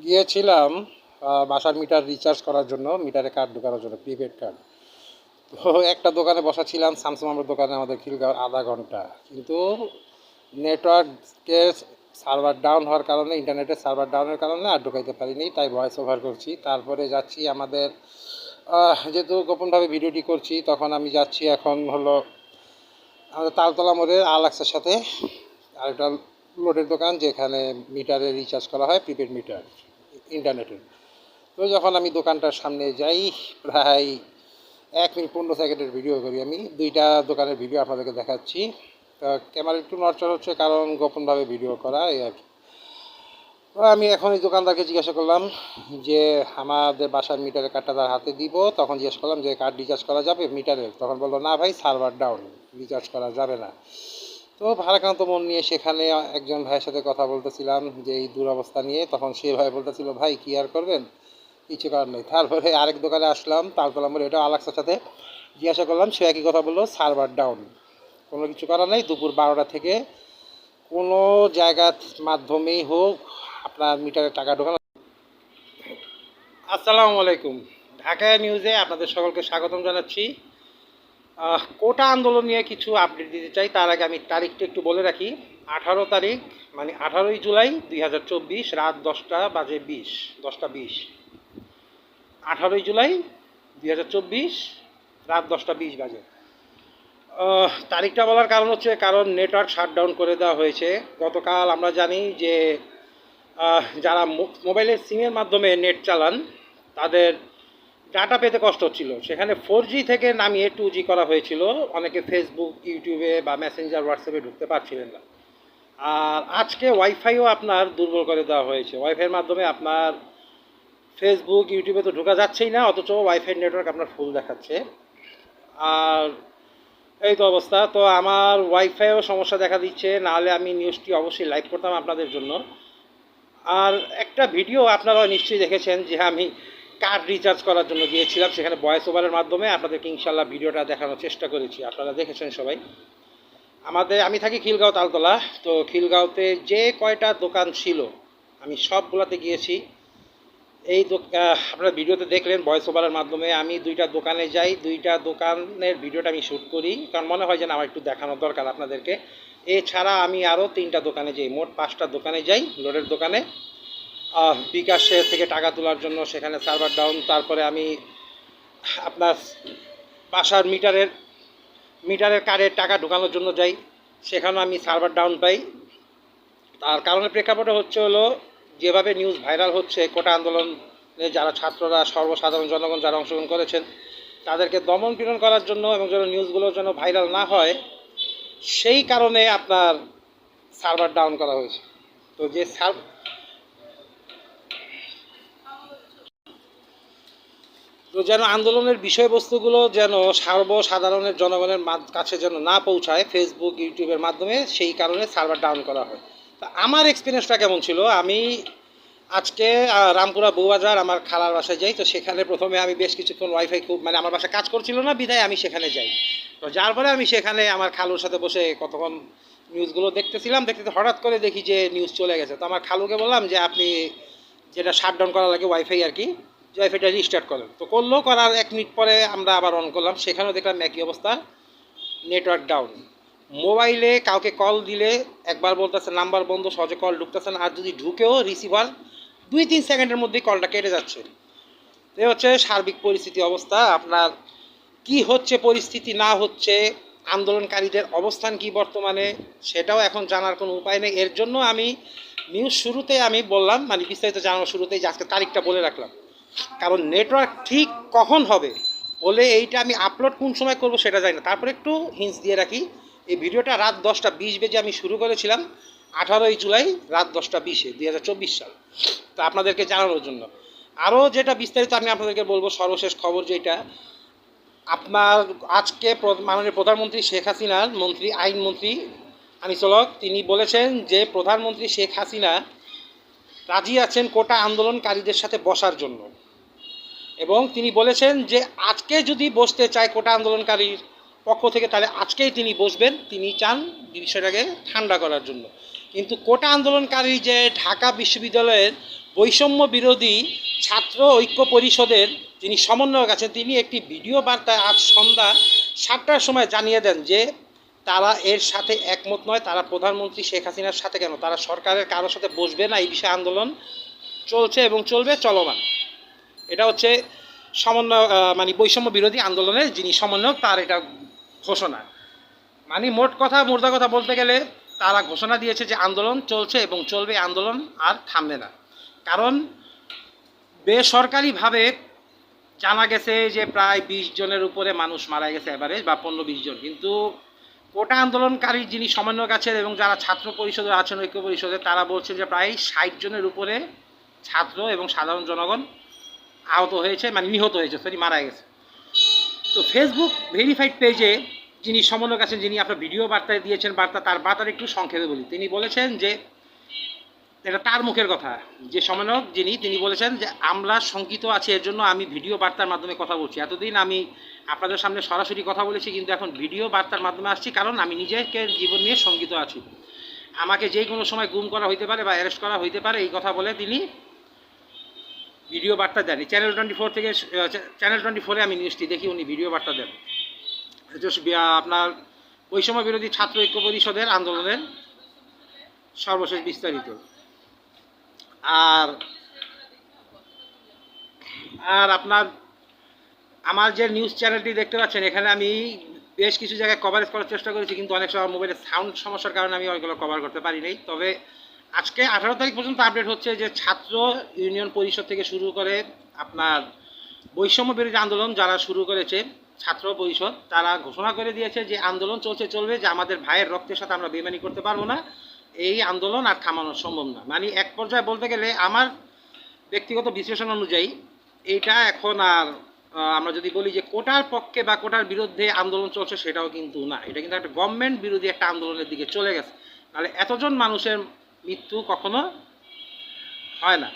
গিয়েছিলাম বাসার metre recharge করার জন্য, মিটারে কার্ড ঢোকানোর জন্য, প্রিপেড কার্ড। তো একটা দোকানে বসা ছিলাম, স্যামসাং আমার দোকানে, আমাদের খিলগাঁওয়ের, আধা ঘন্টা। কিন্তু নেটওয়ার্কের সার্ভার ডাউন হওয়ার কারণে, ইন্টারনেটের সার্ভার ডাউনের কারণে আর ঢোকাইতে পারিনি, তাই ভয়েস ওভার করছি। তারপরে যাচ্ছি আমাদের, যেহেতু গোপনভাবে ভিডিওটি করছি, তখন আমি যাচ্ছি এখন হলো আমাদের তালতলা মোড়ের আলাক্সের সাথে আরেকটা লোডের দোকান, যেখানে মিটারে রিচার্জ করা হয়, প্রিপেড মিটার ইন্টারনেটের। তো যখন আমি দোকানটার সামনে যাই, প্রায় 1 মিনিট 15 সেকেন্ডের ভিডিও করি। আমি দুইটা দোকানের ভিডিও আপনাদেরকে দেখাচ্ছি। ক্যামেরা একটু নড়চড় হচ্ছে, কারণ গোপনভাবে ভিডিও করা, এই আর কি। তো আমি এখন এই দোকানদারকে জিজ্ঞাসা করলাম যে আমাদের বাসার মিটারের কার্ডটা তার হাতে দিব। তখন জিজ্ঞেস করলাম যে কার্ড রিচার্জ করা যাবে মিটারের? তখন বললো না ভাই, সার্ভার ডাউন, রিচার্জ করা যাবে না। তো ভারাক্রান্ত মন নিয়ে সেখানে একজন ভাইয়ের সাথে কথা বলতেছিলাম যে এই দুরবস্থা নিয়ে। তখন সে ভাই বলতেছিল, ভাই কী আর করবেন, কিছু করার নেই। তারপরে আরেক দোকানে আসলাম, তালতলা মোড়ে, এটা আলাক্সার সাথে। জিজ্ঞাসা করলাম, সে একই কথা বললো, সার্ভার ডাউন, কোনো কিছু করার নেই। দুপুর 12টা থেকে কোনো জায়গার মাধ্যমেই হোক আপনার মিটারে টাকা ঢোকানো। আসসালামু আলাইকুম, ঢাকা নিউজে আপনাদের সকলকে স্বাগতম জানাচ্ছি। কোটা আন্দোলন নিয়ে কিছু আপডেট দিতে চাই। তার আগে আমি তারিখটা একটু বলে রাখি। 18 তারিখ, মানে 18ই জুলাই 2024, রাত 10টা 20। 18ই জুলাই 2024, রাত 10টা 20 বাজে। তারিখটা বলার কারণ হচ্ছে, কারণ নেটওয়ার্ক শাটডাউন করে দেওয়া হয়েছে। গতকাল আমরা জানি যে যারা মোবাইলের সিমের মাধ্যমে নেট চালান, তাদের ডাটা পেতে কষ্ট হচ্ছিল। সেখানে 4G থেকে নামিয়ে 2G করা হয়েছিল। অনেকে ফেসবুক, ইউটিউবে বা মেসেঞ্জার, হোয়াটসঅ্যাপে ঢুকতে পারছিলেন না। আর আজকে ওয়াইফাইও আপনার দুর্বল করে দেওয়া হয়েছে। ওয়াইফাইয়ের মাধ্যমে আপনার ফেসবুক, ইউটিউবে তো ঢোকা যাচ্ছেই না, অথচ ওয়াইফাই নেটওয়ার্ক আপনার ফুল দেখাচ্ছে। আর এই তো অবস্থা। তো আমার ওয়াইফাইও সমস্যা দেখা দিচ্ছে, নাহলে আমি নিউজটি অবশ্যই লাইভ করতাম আপনাদের জন্য। আর একটা ভিডিও আপনারা নিশ্চয়ই দেখেছেন যে আমি কার্ড রিচার্জ করার জন্য গিয়েছিলাম, সেখানে ভয়েস ওভারের মাধ্যমে আপনাদেরকে ইনশাল্লাহ ভিডিওটা দেখানোর চেষ্টা করেছি, আপনারা দেখেছেন সবাই। আমি থাকি খিলগাঁও তালতলা। তো খিলগাঁওতে যে কয়টা দোকান ছিল আমি সবগুলোতে গিয়েছি। আপনারা ভিডিওতে দেখলেন ভয়েস ওভারের মাধ্যমে। আমি দুইটা দোকানে যাই, দুইটা দোকানের ভিডিওটা আমি শ্যুট করি, কারণ মনে হয় যে না, আমার একটু দেখানোর দরকার আপনাদেরকে। এছাড়া আমি আরও 3টা দোকানে যাই, মোট 5টা দোকানে যাই, লোডের দোকানে। বিকাশে থেকে টাকা তোলার জন্য, সেখানে সার্ভার ডাউন। তারপরে আমি আপনার বাসার মিটারের কার্ডের টাকা ঢোকানোর জন্য যাই, সেখানেও আমি সার্ভার ডাউন পাই। তার কারণের প্রেক্ষাপটে হচ্ছে হলো, যেভাবে নিউজ ভাইরাল হচ্ছে, কোটা আন্দোলনে যারা ছাত্ররা, সর্বসাধারণ জনগণ যারা অংশগ্রহণ করেছেন, তাদেরকে দমন পীড়ন করার জন্য এবং যেন নিউজগুলো যেন ভাইরাল না হয়, সেই কারণে আপনার সার্ভার ডাউন করা হয়েছে। তো যেন আন্দোলনের বিষয়বস্তুগুলো যেন সর্বসাধারণের জনগণের কাছে যেন না পৌঁছায় ফেসবুক, ইউটিউবের মাধ্যমে, সেই কারণে সার্ভার ডাউন করা হয়। তা আমার এক্সপিরিয়েন্সটা কেমন ছিল, আমি আজকে রামপুরা বউবাজার আমার খালার বাসায় যাই। তো সেখানে প্রথমে আমি বেশ কিছুক্ষণ ওয়াইফাই আমার বাসায় কাজ করছিল না, বিধায় আমি সেখানে যাই। তো যার পরে আমি সেখানে আমার খালুর সাথে বসে কতক্ষণ নিউজগুলো দেখতেছিলাম। দেখতে হঠাৎ করে দেখি যে নিউজ চলে গেছে। তো আমার খালুকে বললাম যে আপনি যেটা শাটডাউন করা লাগে ওয়াইফাই আর কি, যে ওয়াইফাইটা রিস্টার্ট করেন। তো করার 1 মিনিট পরে আমরা আবার অন করলাম, সেখানেও দেখলাম একই অবস্থা, নেটওয়ার্ক ডাউন। মোবাইলে কাউকে কল দিলে একবার বলতেছে নাম্বার বন্ধ, সহজে কল ঢুকতেছে না, আর যদি ঢুকেও রিসিভার 2-3 সেকেন্ডের মধ্যেই কলটা কেটে যাচ্ছে। এই হচ্ছে সার্বিক পরিস্থিতি অবস্থা। আপনার কি হচ্ছে, পরিস্থিতি না হচ্ছে, আন্দোলনকারীদের অবস্থান কি বর্তমানে, সেটাও এখন জানার কোনো উপায় নেই। এর জন্য আমি নিউজ শুরুতে আমি বললাম, মানে বিস্তারিত জানানোর শুরুতেই, যে আজকে তারিখটা বলে রাখলাম। কারণ নেটওয়ার্ক ঠিক কখন হবে বলে, এইটা আমি আপলোড কোন সময় করব সেটা জানি না। তারপরে একটু হিন্টস দিয়ে রাখি, এই ভিডিওটা রাত 10টা 20 বেজে আমি শুরু করেছিলাম, 18ই জুলাই রাত 10টা 20-এ 2024 সাল। তো আপনাদেরকে জানানোর জন্য আরও যেটা বিস্তারিত আমি আপনাদেরকে বলবো, সর্বশেষ খবর যেটা আপনার, আজকে মাননীয় প্রধানমন্ত্রী শেখ হাসিনার মন্ত্রী, আইনমন্ত্রী আনিসুল হক, তিনি বলেছেন যে প্রধানমন্ত্রী শেখ হাসিনা রাজি আছেন কোটা আন্দোলনকারীদের সাথে বসার জন্য। এবং তিনি বলেছেন যে আজকে যদি বসতে চায় কোটা আন্দোলনকারীর পক্ষ থেকে, তাহলে আজকেই তিনি বসবেন। তিনি চান বিষয়টাকে ঠান্ডা করার জন্য। কিন্তু কোটা আন্দোলনকারী যে ঢাকা বিশ্ববিদ্যালয়ের বৈষম্য বিরোধী ছাত্র ঐক্য পরিষদের যিনি সমন্বয়ক আছেন তিনি একটি ভিডিও বার্তায় আজ সন্ধ্যা 7টার সময় জানিয়ে দেন যে তারা এর সাথে একমত নয়, তারা প্রধানমন্ত্রী শেখ হাসিনার সাথে কেন, তারা সরকারের কারোর সাথে বসবে না, এই বিষয়ে আন্দোলন চলছে এবং চলবে, চলমান। এটা হচ্ছে সমন্বয় মানে বৈষম্য বিরোধী আন্দোলনের যিনি সমন্বয়ক তার এটা ঘোষণা। মানে মোদ্দা কথা বলতে গেলে তারা ঘোষণা দিয়েছে যে আন্দোলন চলছে এবং চলবে, আন্দোলন আর থামবে না। কারণ বেসরকারিভাবে জানা গেছে যে প্রায় 20 জনের উপরে মানুষ মারা গেছে এভারেজ, বা 15-20 জন, কিন্তু কোটা আন্দোলনকারী যিনি সমন্বয়ক আছেন এবং যারা ছাত্র পরিষদে আছেন ঐক্য পরিষদে তারা বলছেন যে প্রায় 60 জনের উপরে ছাত্র এবং সাধারণ জনগণ আহত হয়েছে, মানে নিহত হয়েছে, মারা গেছে। তো ফেসবুক ভেরিফাইড পেজে যিনি সমন্বয়ক আছেন, যিনি আপনার ভিডিও বার্তায় দিয়েছেন তার বার্তার একটু সংক্ষেপে বলি। তিনি বলেছেন যে এটা তার মুখের কথা, যে সমন্বয়ক তিনি বলেছেন যে আমরা শঙ্কিত আছি, এর জন্য আমি ভিডিও বার্তার মাধ্যমে কথা বলছি। এতদিন আমি আপনাদের সামনে সরাসরি কথা বলেছি, কিন্তু এখন ভিডিও বার্তার মাধ্যমে আসছি, কারণ আমি নিজেকে জীবন নিয়ে শঙ্কিত আছি। আমাকে যে কোনো সময় গুম করা হইতে পারে বা অ্যারেস্ট করা হইতে পারে, এই কথা বলে তিনি ভিডিও বার্তা দেন। চ্যানেল 24 থেকে, চ্যানেল 24-এ আমি নিউজটি দেখি উনি ভিডিও বার্তা দেন। আপনার বৈষম্য বিরোধী ছাত্র ঐক্য পরিষদের আন্দোলনের সর্বশেষ বিস্তারিত। আর আপনার আমার যে নিউজ চ্যানেলটি দেখতে পাচ্ছেন, এখানে আমি বেশ কিছু জায়গায় কভারেজ করার চেষ্টা করেছি, কিন্তু অনেক সময় মোবাইলের সাউন্ড সমস্যার কারণে আমি ওইগুলো কভার করতে পারি নাই। তবে আজকে 18 তারিখ পর্যন্ত আপডেট হচ্ছে যে ছাত্র ইউনিয়ন পরিষদ থেকে শুরু করে আপনার বৈষম্য বিরোধী আন্দোলন যারা শুরু করেছে ছাত্র পরিষদ, তারা ঘোষণা করে দিয়েছে যে আন্দোলন চলবে, যে আমাদের ভাইয়ের রক্তের সাথে আমরা বেইমানি করতে পারবো না, এই আন্দোলন আর থামানো সম্ভব না। মানে এক পর্যায়ে বলতে গেলে আমার ব্যক্তিগত বিশ্লেষণ অনুযায়ী এইটা এখন আর আমরা যদি বলি যে কোটার পক্ষে বা কোটার বিরুদ্ধে আন্দোলন চলছে, সেটাও কিন্তু না, এটা কিন্তু একটা গভর্নমেন্ট বিরোধী একটা আন্দোলনের দিকে চলে গেছে। নাহলে এতজন মানুষের মৃত্যু কখনো হয় না।